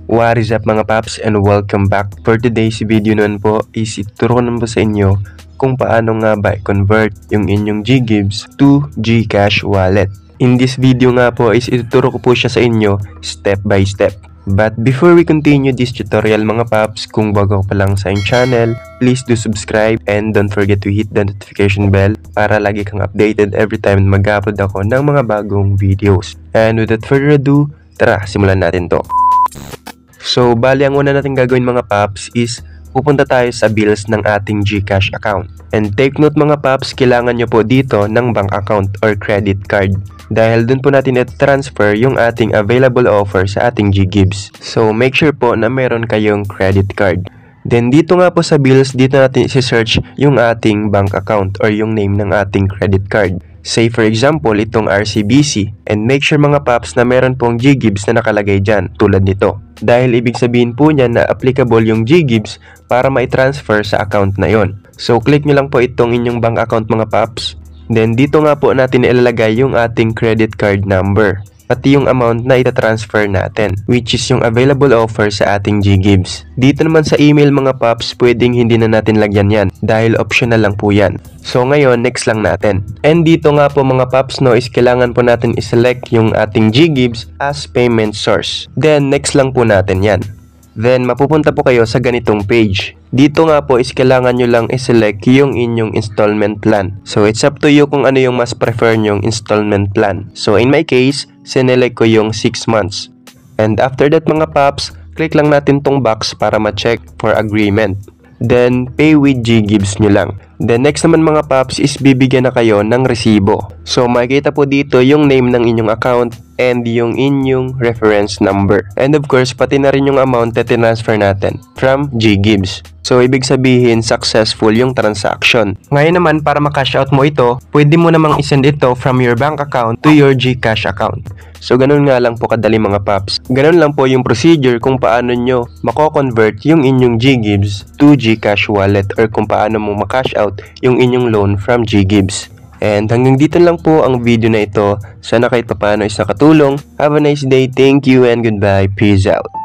What is up mga paps and welcome back. For today's video naman po is ituturo ko naman po sa inyo kung paano nga ba i-convert yung inyong GGibs to GCash wallet. In this video nga po is ituturo ko po siya sa inyo step by step. But before we continue this tutorial mga paps, kung bago pa lang sa aking channel, please do subscribe and don't forget to hit the notification bell para lagi kang updated every time mag-upload ako ng mga bagong videos. And without further ado, tara simulan natin to. So, bali ang una natin gagawin mga paps is pupunta tayo sa bills ng ating GCash account. And take note mga paps, kailangan nyo po dito ng bank account or credit card. Dahil dun po natin i-transfer yung ating available offer sa ating GGibs. So, make sure po na meron kayong credit card. Then, dito nga po sa bills, dito natin isi-search yung ating bank account or yung name ng ating credit card. Say for example, itong RCBC, and make sure mga paps na meron pong GGibs na nakalagay dyan tulad nito. Dahil ibig sabihin po niya na applicable yung GGibs para ma-transfer sa account na yon. So click nyo lang po itong inyong bank account mga paps. Then dito nga po natin ilalagay yung ating credit card number, pati yung amount na itatransfer natin, which is yung available offer sa ating GGibs. Dito naman sa email mga paps, pwedeng hindi na natin lagyan yan dahil optional lang po yan. So ngayon, next lang natin. And dito nga po mga paps no, is kailangan po natin iselect yung ating GGibs as payment source. Then next lang po natin yan. Then mapupunta po kayo sa ganitong page. Dito nga po is kailangan nyo lang iselect yung inyong installment plan. So it's up to you kung ano yung mas prefer nyong installment plan. So in my case, sinelect ko yung 6 months. And after that mga paps, click lang natin tong box para ma-check for agreement. Then pay with GGibs nyo lang. Then next naman mga paps is bibigyan na kayo ng resibo. So makikita po dito yung name ng inyong account and yung inyong reference number. And of course, pati na rin yung amount na tinransfer natin from GGibs. So ibig sabihin successful yung transaction. Ngayon naman para ma-cash out mo ito, pwede mo namang isend ito from your bank account to your GCash account. So ganun nga lang po kadali mga paps. Ganun lang po yung procedure kung paano nyo mako-convert yung inyong GGibs to GCash wallet or kung paano mo ma-cash out yung inyong loan from GGibs. And hanggang dito lang po ang video na ito. Sana kahit paano is nakatulong. Have a nice day. Thank you and goodbye. Peace out.